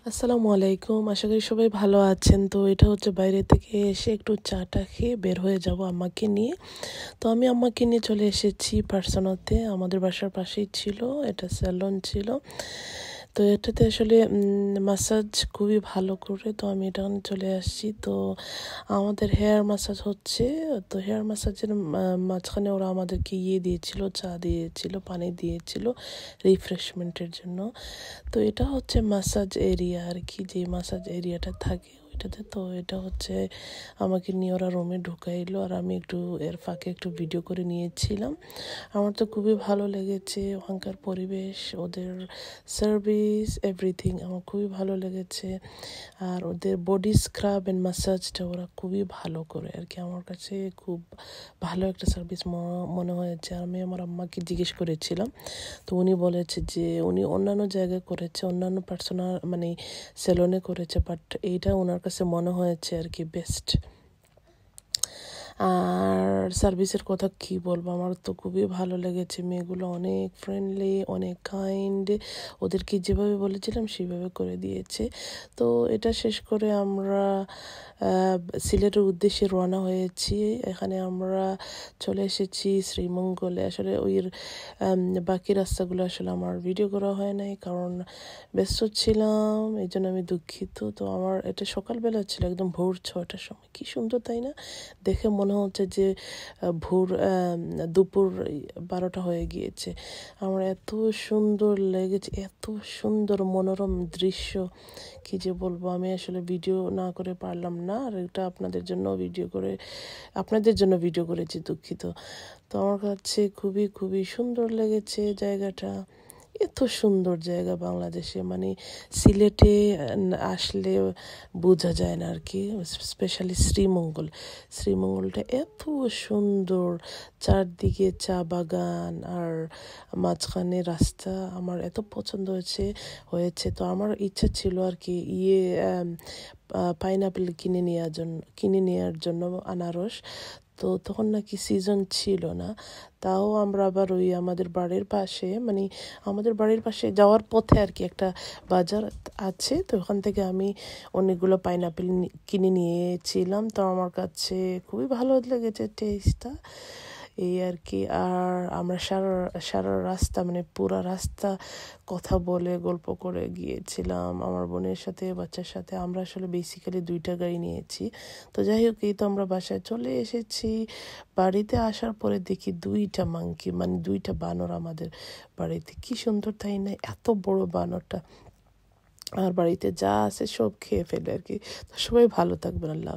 আসসালামু আলাইকুম। আশা করি সবাই ভালো আছেন। তো এটা হচ্ছে বাইরে থেকে এসে একটু চা-টা খেয়ে বের হয়ে যাব আম্মাকে নিয়ে। তো আমি আম্মাকে নিয়ে চলে এসেছি পার্সোনাতে। আমাদের বাসার পাশেই ছিল, এটা স্যালন ছিল। তো এটাতে আসলে ম্যাসাজ খুবই ভালো করে, তো আমি এটা চলে আসছি। তো আমাদের হেয়ার ম্যাসাজ হচ্ছে। তো হেয়ার ম্যাসাজের মাঝখানে ওরা আমাদেরকে দিয়েছিল, চা দিয়েছিল, পানি দিয়েছিল রিফ্রেশমেন্টের জন্য। তো এটা হচ্ছে ম্যাসাজ এরিয়া আর কি, যে ম্যাসাজ এরিয়াটা থাকে ওইটাতে। তো এটা হচ্ছে আমাকে নিয়ে ওরা রুমে ঢুকাইলো, আর আমি একটু এর ফাঁকে একটু ভিডিও করে নিয়েছিলাম। আমার তো খুবই ভালো লেগেছে ওখানকার পরিবেশ, ওদের সার্ভিস, এভরিথিং আমার খুবই ভালো লেগেছে। আর ওদের বডি স্ক্রাব অ্যান্ড ম্যাসাজটা ওরা খুবই ভালো করে আর কি। আমার কাছে খুব ভালো একটা সার্ভিস মনে হয়েছে। আমি আমার আম্মাকে জিজ্ঞেস করেছিলাম, তো উনি বলেছে যে উনি অন্যান্য জায়গায় করেছে, অন্যান্য পার্সোনাল মানে সেলুনে করেছে, বাট এইটা ওনার কাছে মনে হয়েছে আর কি বেস্ট। আর সার্ভিসের কথা কি বলবো, আমার তো খুবই ভালো লেগেছে। মেয়েগুলো অনেক ফ্রেন্ডলি, অনেক কাইন্ড, ওদেরকে যেভাবে বলেছিলাম সেভাবে করে দিয়েছে। তো এটা শেষ করে আমরা সিলেটের উদ্দেশ্যে রওনা হয়েছি। এখানে আমরা চলে এসেছি শ্রীমঙ্গলে। আসলে ওই বাকি রাস্তাগুলো আসলে আমার ভিডিও করা হয় নাই, কারণ ব্যস্ত ছিলাম, এই জন্য আমি দুঃখিত। তো আমার এটা সকালবেলা ছিল, একদম ভোর 6টার সময়। কি সুন্দর তাই না? দেখে মনে হচ্ছে যে ভোর দুপুর 12টা হয়ে গিয়েছে। আমার এত সুন্দর লেগেছে, এত সুন্দর মনোরম দৃশ্য, কি যে বলবো। আমি আসলে ভিডিও না করে পারলাম না, আর এটা আপনাদের জন্য ভিডিও করেছি, দুঃখিত। তো আমার কাছে খুবই খুবই সুন্দর লেগেছে জায়গাটা। এত সুন্দর জায়গা বাংলাদেশে, মানে সিলেটে আসলে বোঝা যায় না আর কি। স্পেশালি শ্রীমঙ্গলটা এত সুন্দর, চারদিকে চা বাগান আর মাঝখানে রাস্তা, আমার এত পছন্দ হয়েছে। তো আমার ইচ্ছা ছিল আর কি পাইনাপেল কিনে নেওয়ার জন্য, আনারস। তো তখন নাকি সিজন ছিল না। তাও আমরা আবার ওই আমাদের বাড়ির পাশে যাওয়ার পথে আর কি একটা বাজার আছে, তো ওখান থেকে আমি অনেকগুলো পাইনাপেল কিনে নিয়েছিলাম। তো আমার কাছে খুবই ভালো লেগেছে টেস্টটা, এই আর কি। আর আমরা সারা রাস্তা, মানে পুরা রাস্তা কথা বলে গল্প করে গিয়েছিলাম আমার বোনের সাথে, বাচ্চার সাথে। আমরা আসলে বেসিক্যালি 2টা গাড়ি নিয়েছি। তো যাই হোক, এই তো আমরা বাসায় চলে এসেছি। বাড়িতে আসার পরে দেখি 2টা মাংকি, মানে 2টা বানর আমাদের বাড়িতে। কি সুন্দর তাই না? এত বড় বানরটা, আর বাড়িতে যা আছে সব খেয়ে ফেলে আর কি। তো সবাই ভালো থাকবেন, আল্লাহ।